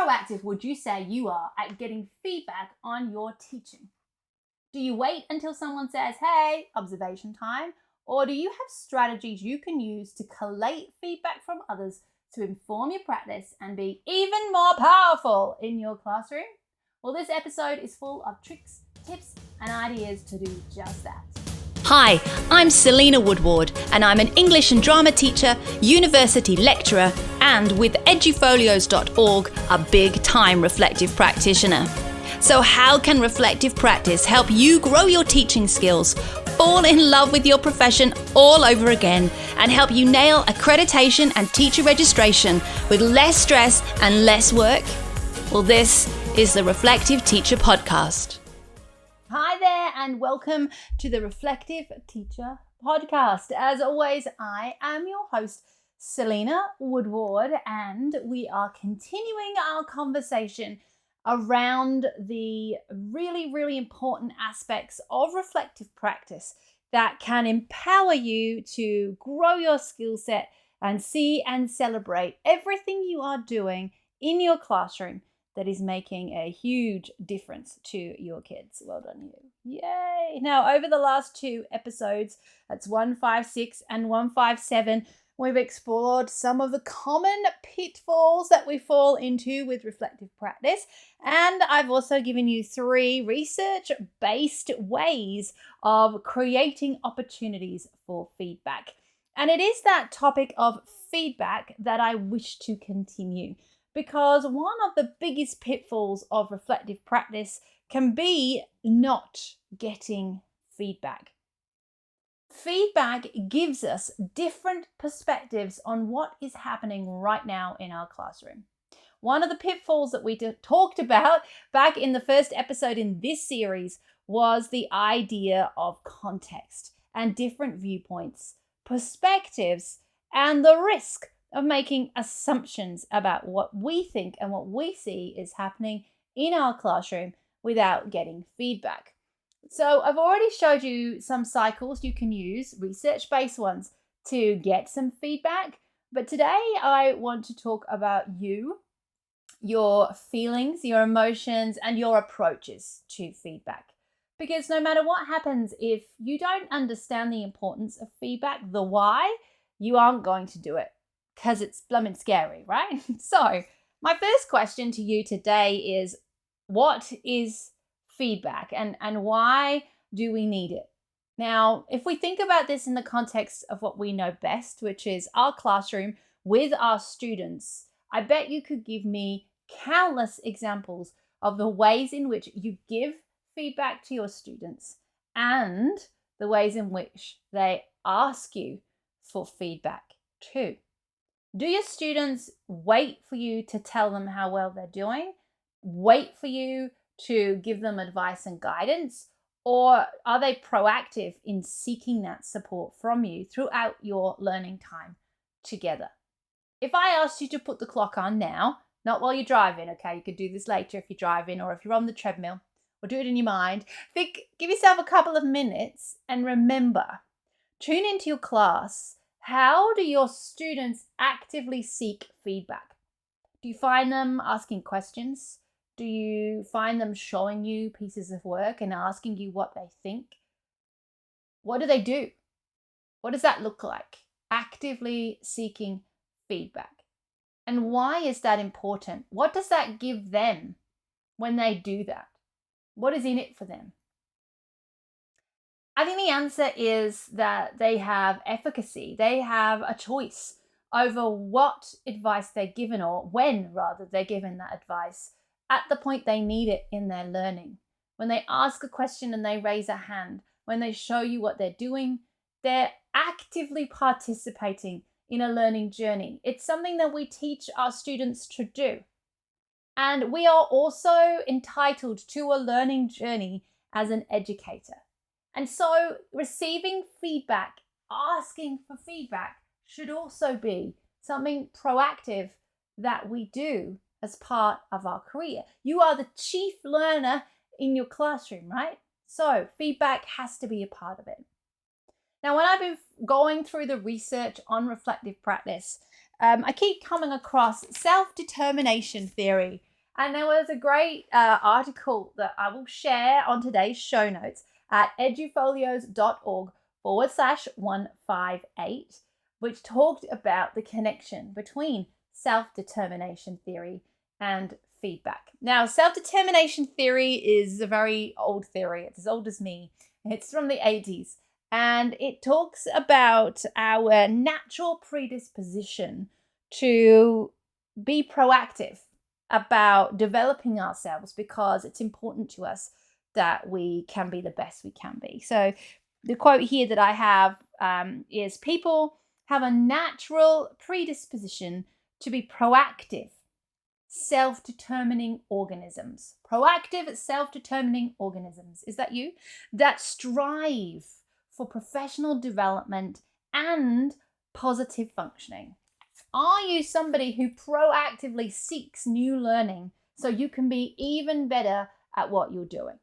proactive would you say you are at getting feedback on your teaching? Do you wait until someone says, hey, observation time? Or do you have strategies you can use to collate feedback from others to inform your practice and be even more powerful in your classroom? Well, this episode is full of tricks, tips, and ideas to do just that. Hi, I'm Selena Woodward, and I'm an English and drama teacher, university lecturer, and with edufolios.org, a big-time reflective practitioner. So how can reflective practice help you grow your teaching skills, fall in love with your profession all over again, and help you nail accreditation and teacher registration with less stress and less work? Well, this is the Reflective Teacher Podcast. Hi there, and welcome to the Reflective Teacher Podcast. As always, I am your host, Selena Woodward, and we are continuing our conversation around the really important aspects of reflective practice that can empower you to grow your skill set and see and celebrate everything you are doing in your classroom that is making a huge difference to your kids. Well done, you. Yay! Now, over the last two episodes, that's 156 and 157, we've explored some of the common pitfalls that we fall into with reflective practice. And I've also given you 3 research-based ways of creating opportunities for feedback. And it is that topic of feedback that I wish to continue, because one of the biggest pitfalls of reflective practice can be not getting feedback. Feedback gives us different perspectives on what is happening right now in our classroom. One of the pitfalls that we talked about back in the first episode in this series was the idea of context and different viewpoints, perspectives, and the risk of making assumptions about what we think and what we see is happening in our classroom without getting feedback. So I've already showed you some cycles you can use, research-based ones, to get some feedback. But today I want to talk about you, your feelings, your emotions, and your approaches to feedback. Because no matter what happens, if you don't understand the importance of feedback, the why, you aren't going to do it. Because it's blooming scary, right? So my first question to you today is, what is feedback and why do we need it? Now, if we think about this in the context of what we know best, which is our classroom with our students, I bet you could give me countless examples of the ways in which you give feedback to your students and the ways in which they ask you for feedback too. Do your students wait for you to tell them how well they're doing? Wait for you to give them advice and guidance? Or are they proactive in seeking that support from you throughout your learning time together? If I asked you to put the clock on now, not while you're driving, okay? You could do this later if you're driving or if you're on the treadmill, or do it in your mind. Give yourself a couple of minutes and remember, tune into your class. How do your students actively seek feedback? Do you find them asking questions? Do you find them showing you pieces of work and asking you what they think? What do they do? What does that look like? Actively seeking feedback. And why is that important? What does that give them when they do that? What is in it for them? I think the answer is that they have efficacy. They have a choice over what advice they're given, or when rather they're given that advice, at the point they need it in their learning. When they ask a question and they raise a hand, when they show you what they're doing, they're actively participating in a learning journey. It's something that we teach our students to do. And we are also entitled to a learning journey as an educator. And so receiving feedback, asking for feedback, should also be something proactive that we do as part of our career. You are the chief learner in your classroom, right? So feedback has to be a part of it. Now, when I've been going through the research on reflective practice, I keep coming across self-determination theory And there was a great article that I will share on today's show notes at edufolios.org/158, which talked about the connection between self-determination theory and feedback. Now, self-determination theory is a very old theory. It's as old as me. It's from the 80s. And it talks about our natural predisposition to be proactive about developing ourselves because it's important to us that we can be the best we can be. So the quote here that I have is, people have a natural predisposition to be proactive, self-determining organisms. Proactive, self-determining organisms. Is that you? That strive for professional development and positive functioning. Are you somebody who proactively seeks new learning so you can be even better at what you're doing?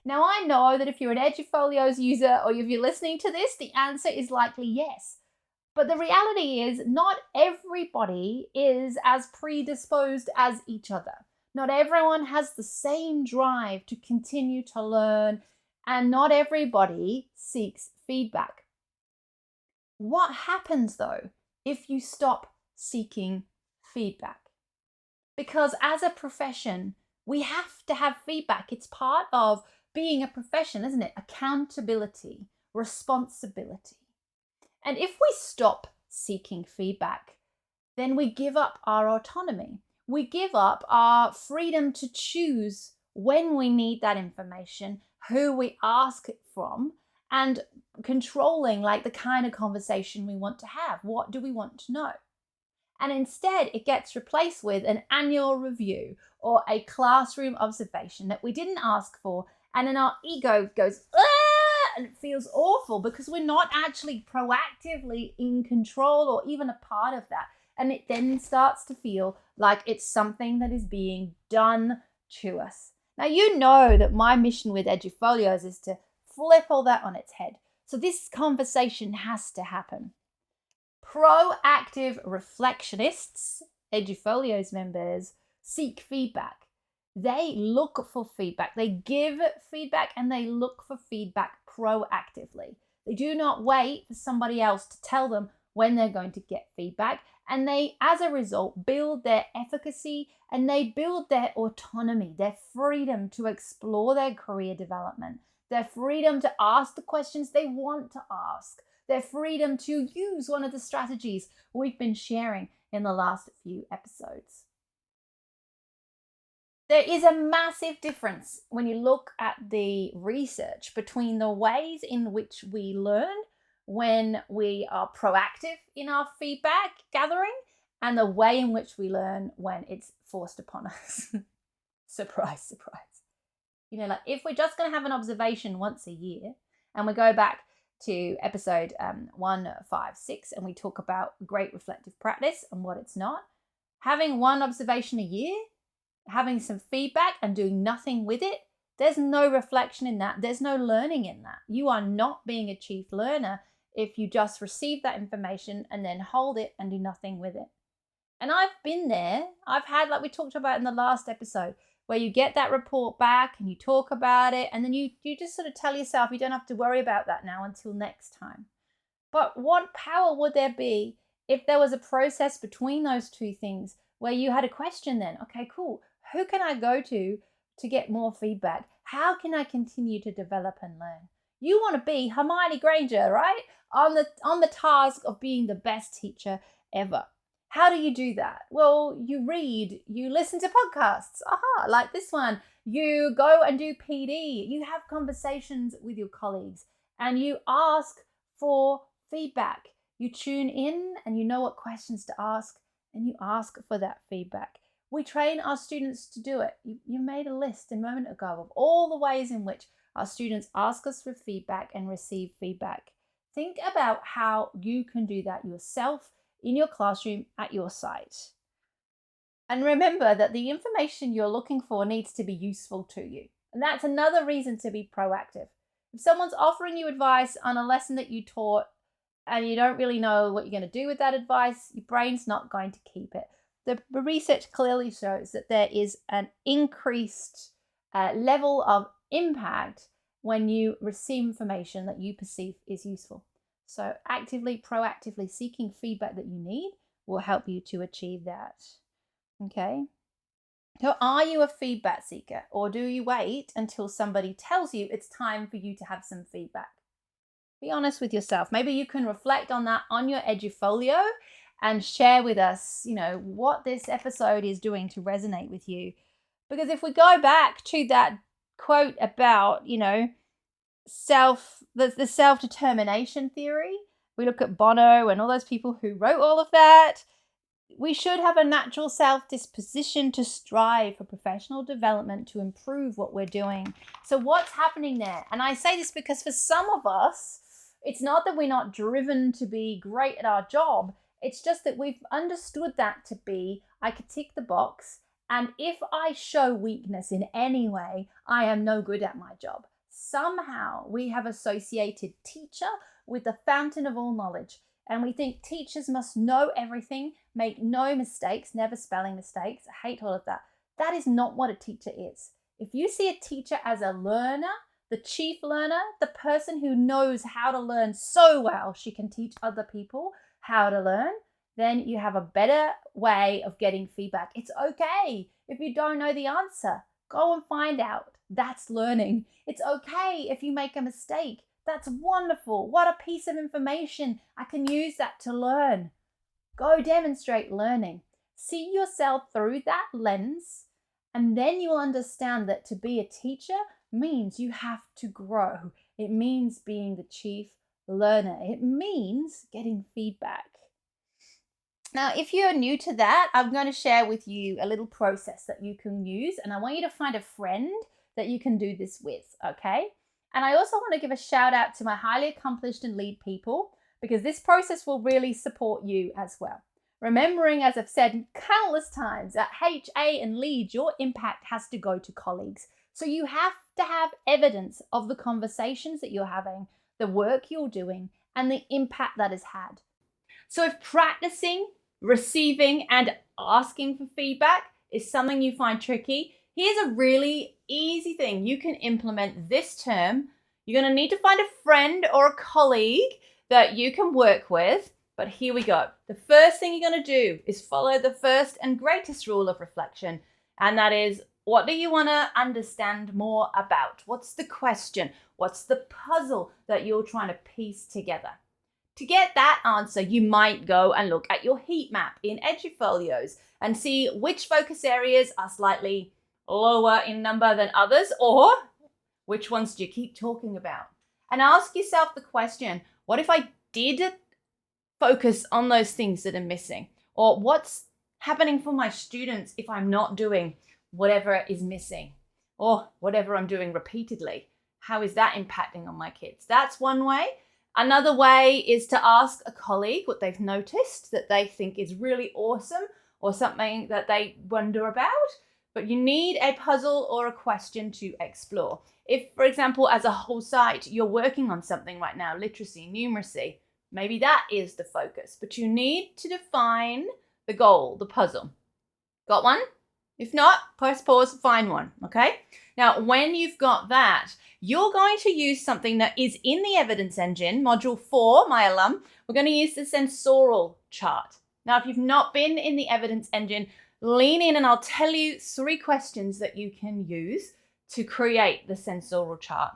Now, I know that if you're an Edufolios user or if you're listening to this, the answer is likely yes. But the reality is not everybody is as predisposed as each other. Not everyone has the same drive to continue to learn, and not everybody seeks feedback. What happens though if you stop seeking feedback? Because as a profession, we have to have feedback. It's part of being a profession, isn't it? Accountability, responsibility. And if we stop seeking feedback, then we give up our autonomy. We give up our freedom to choose when we need that information, who we ask it from, and controlling like the kind of conversation we want to have. What do we want to know? And instead, it gets replaced with an annual review or a classroom observation that we didn't ask for. And then our ego goes, ah, and it feels awful because we're not actually proactively in control or even a part of that. And it then starts to feel like it's something that is being done to us. Now, you know that my mission with Edufolios is to flip all that on its head. So this conversation has to happen. Proactive reflectionists, Edufolios members, seek feedback. They look for feedback. They give feedback and they look for feedback proactively. They do not wait for somebody else to tell them when they're going to get feedback. And they, as a result, build their efficacy and they build their autonomy, their freedom to explore their career development, their freedom to ask the questions they want to ask, their freedom to use one of the strategies we've been sharing in the last few episodes. There is a massive difference when you look at the research between the ways in which we learn when we are proactive in our feedback gathering and the way in which we learn when it's forced upon us. Surprise, surprise. You know, like if we're just going to have an observation once a year and we go back to episode 156 and we talk about great reflective practice and what it's not, having one observation a year, having some feedback and doing nothing with it, there's no reflection in that. There's no learning in that. You are not being a chief learner if you just receive that information and then hold it and do nothing with it. And I've been there. I've had, like we talked about in the last episode, where you get that report back and you talk about it and then you just sort of tell yourself you don't have to worry about that now until next time. But what power would there be if there was a process between those two things where you had a question then? Okay, cool. Who can I go to get more feedback? How can I continue to develop and learn? You want to be Hermione Granger, right? On the task of being the best teacher ever. How do you do that? Well, you read, you listen to podcasts, like this one. You go and do PD. You have conversations with your colleagues and you ask for feedback. You tune in and you know what questions to ask and you ask for that feedback. We train our students to do it. You made a list a moment ago of all the ways in which our students ask us for feedback and receive feedback. Think about how you can do that yourself in your classroom at your site. And remember that the information you're looking for needs to be useful to you. And that's another reason to be proactive. If someone's offering you advice on a lesson that you taught and you don't really know what you're going to do with that advice, your brain's not going to keep it. the research clearly shows that there is an increased level of impact when you receive information that you perceive is useful. So actively, proactively seeking feedback that you need will help you to achieve that. Okay. So are you a feedback seeker, or do you wait until somebody tells you it's time for you to have some feedback? Be honest with yourself. Maybe you can reflect on that on your Edufolio and share with us, what this episode is doing to resonate with you. Because if we go back to that quote about, the self-determination theory, we look at Bono and all those people who wrote all of that. We should have a natural self-disposition to strive for professional development to improve what we're doing. So what's happening there? And I say this because for some of us, it's not that we're not driven to be great at our job. It's just that we've understood that to be, I could tick the box, and if I show weakness in any way, I am no good at my job. Somehow we have associated teacher with the fountain of all knowledge. And we think teachers must know everything, make no mistakes, never spelling mistakes. I hate all of that. That is not what a teacher is. If you see a teacher as a learner, the chief learner, the person who knows how to learn so well she can teach other people how to learn, then you have a better way of getting feedback. It's okay if you don't know the answer. Go and find out. That's learning. It's okay if you make a mistake. That's wonderful. What a piece of information. I can use that to learn. Go demonstrate learning. See yourself through that lens, and then you'll understand that to be a teacher means you have to grow. It means being the chief learner. It means getting feedback. Now, if you're new to that, I'm going to share with you a little process that you can use, and I want you to find a friend that you can do this with, okay? And I also want to give a shout out to my highly accomplished and lead people, because this process will really support you as well. Remembering, as I've said countless times, at HA and lead, your impact has to go to colleagues. So you have to have evidence of the conversations that you're having, the work you're doing, and the impact that has had. So if practicing, receiving, and asking for feedback is something you find tricky, here's a really easy thing you can implement this term. You're going to need to find a friend or a colleague that you can work with. But here we go. The first thing you're going to do is follow the first and greatest rule of reflection. And that is, what do you want to understand more about? What's the question? What's the puzzle that you're trying to piece together? To get that answer, you might go and look at your heat map in Edufolios and see which focus areas are slightly lower in number than others, or which ones do you keep talking about? And ask yourself the question, what if I did focus on those things that are missing? Or what's happening for my students if I'm not doing whatever is missing, or whatever I'm doing repeatedly? How is that impacting on my kids? That's one way. Another way is to ask a colleague what they've noticed that they think is really awesome, or something that they wonder about. But you need a puzzle or a question to explore. If, for example, as a whole site, you're working on something right now, literacy, numeracy, maybe that is the focus. But you need to define the goal, the puzzle. Got one? If not, press pause, find one, okay? Now, when you've got that, you're going to use something that is in the evidence engine, module 4, my alum. We're going to use the sensorial chart. Now, if you've not been in the evidence engine, lean in and I'll tell you 3 questions that you can use to create the sensorial chart.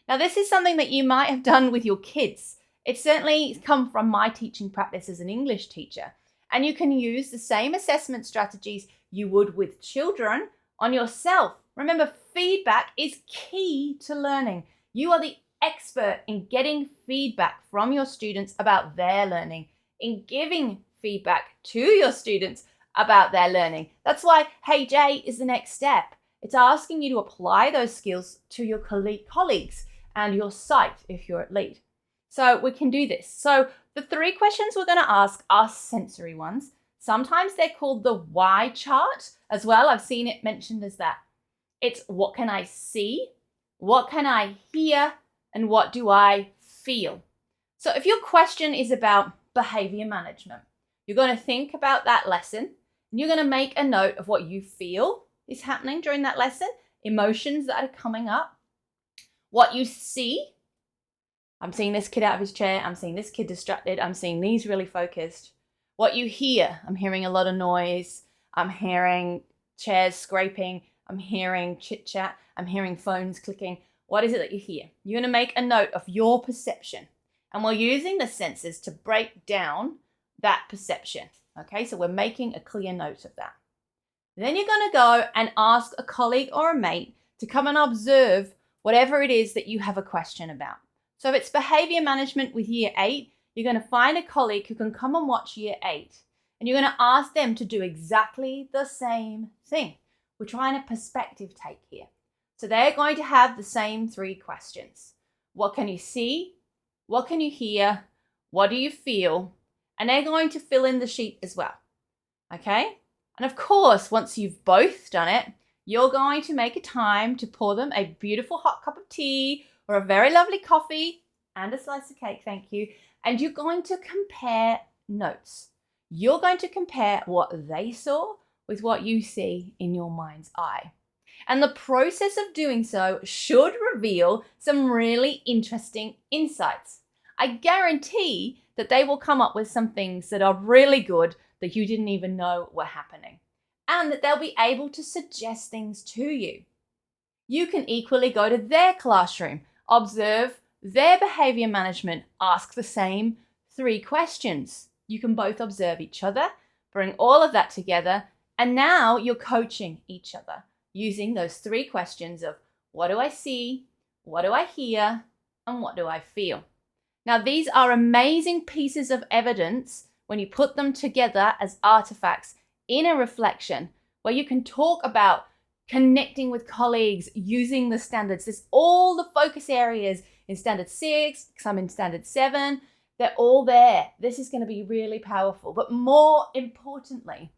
Now, this is something that you might have done with your kids. It's certainly come from my teaching practice as an English teacher. And you can use the same assessment strategies you would with children on yourself. Remember, feedback is key to learning. You are the expert in getting feedback from your students about their learning, in giving feedback to your students about their learning. That's why Hey Jay is the next step. It's asking you to apply those skills to your colleagues and your site if you're at lead. So we can do this. So the 3 questions we're going to ask are sensory ones. Sometimes they're called the why chart as well. I've seen it mentioned as that. It's what can I see, what can I hear, and what do I feel? So if your question is about behavior management, you're going to think about that lesson And you're going to make a note of what you feel is happening during that lesson, emotions that are coming up, what you see. I'm seeing this kid out of his chair. I'm seeing this kid distracted. I'm seeing these really focused. What you hear, I'm hearing a lot of noise. I'm hearing chairs scraping. I'm hearing chit chat. I'm hearing phones clicking. What is it that you hear? You're going to make a note of your perception. And we're using the senses to break down that perception. Okay, so we're making a clear note of that. Then you're going to go and ask a colleague or a mate to come and observe whatever it is that you have a question about. So if it's behavior management with year 8, you're going to find a colleague who can come and watch year 8. And you're going to ask them to do exactly the same thing. We're trying a perspective take here. So they're going to have the same 3 questions. What can you see? What can you hear? What do you feel? And they're going to fill in the sheet as well. Okay? And of course, once you've both done it, you're going to make a time to pour them a beautiful hot cup of tea or a very lovely coffee and a slice of cake, thank you. And you're going to compare notes. You're going to compare what they saw with what you see in your mind's eye. And the process of doing so should reveal some really interesting insights. I guarantee that they will come up with some things that are really good that you didn't even know were happening, and that they'll be able to suggest things to you. You can equally go to their classroom, observe their behavior management, ask the same 3 questions. You can both observe each other, bring all of that together, and now you're coaching each other using those 3 questions of what do I see, what do I hear, and what do I feel. Now, these are amazing pieces of evidence when you put them together as artifacts in a reflection where you can talk about connecting with colleagues, using the standards. There's all the focus areas in standard 6, some in standard 7. They're all there. This is going to be really powerful. But more importantly,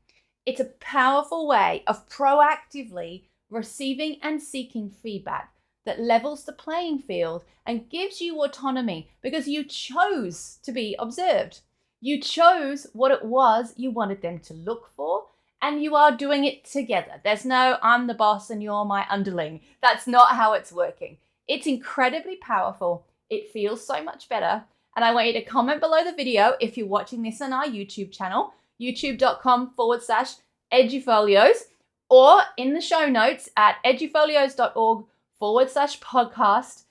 it's a powerful way of proactively receiving and seeking feedback that levels the playing field and gives you autonomy because you chose to be observed. You chose what it was you wanted them to look for, and you are doing it together. There's no, I'm the boss and you're my underling. That's not how it's working. It's incredibly powerful. It feels so much better. And I want you to comment below the video if you're watching this on our YouTube channel, youtube.com/edufolios, or in the show notes at edufolios.org/podcast.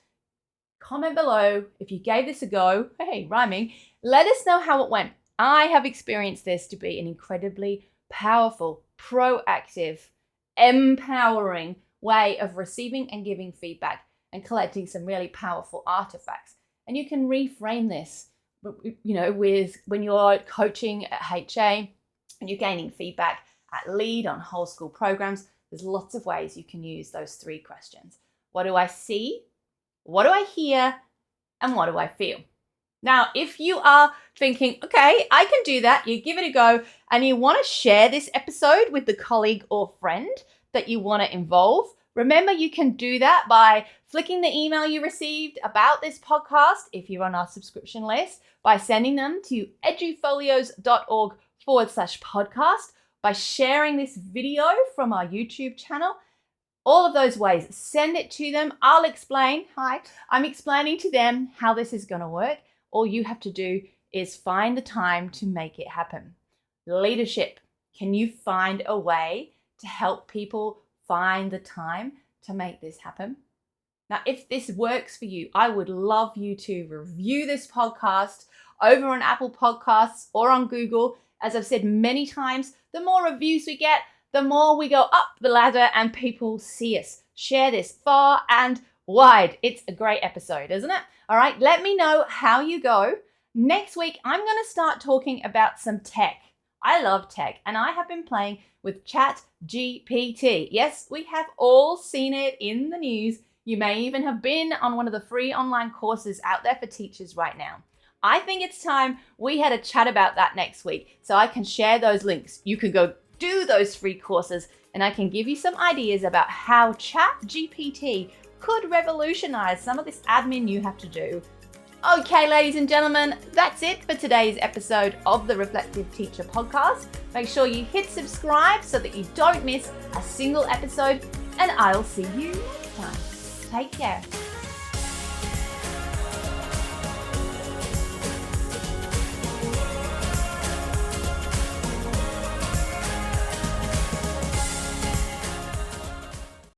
Comment below if you gave this a go. Hey, rhyming. Let us know how it went. I have experienced this to be an incredibly powerful, proactive, empowering way of receiving and giving feedback and collecting some really powerful artifacts. And you can reframe this, with when you're coaching at HA and you're gaining feedback at LEAD on whole school programs. There's lots of ways you can use those 3 questions. What do I see? What do I hear? And what do I feel? Now, if you are thinking, okay, I can do that, you give it a go, and you want to share this episode with the colleague or friend that you want to involve, remember you can do that by flicking the email you received about this podcast, if you're on our subscription list, by sending them to edufolios.org/podcast, by sharing this video from our YouTube channel. All of those ways, send it to them. I'll explain. Hi, I'm explaining to them how this is going to work. All you have to do is find the time to make it happen. Leadership. Can you find a way to help people find the time to make this happen? Now, if this works for you, I would love you to review this podcast over on Apple Podcasts or on Google. As I've said many times, the more reviews we get, the more we go up the ladder and people see us. Share this far and wide. It's a great episode, isn't it? All right, let me know how you go. Next week, I'm going to start talking about some tech. I love tech, and I have been playing with ChatGPT. Yes, we have all seen it in the news. You may even have been on one of the free online courses out there for teachers right now. I think it's time we had a chat about that next week so I can share those links. You can go do those free courses and I can give you some ideas about how ChatGPT could revolutionize some of this admin you have to do Okay, ladies and gentlemen, that's it for today's episode of the Reflective Teacher podcast. Make sure you hit subscribe so that you don't miss a single episode, and I'll see you next time. Take care.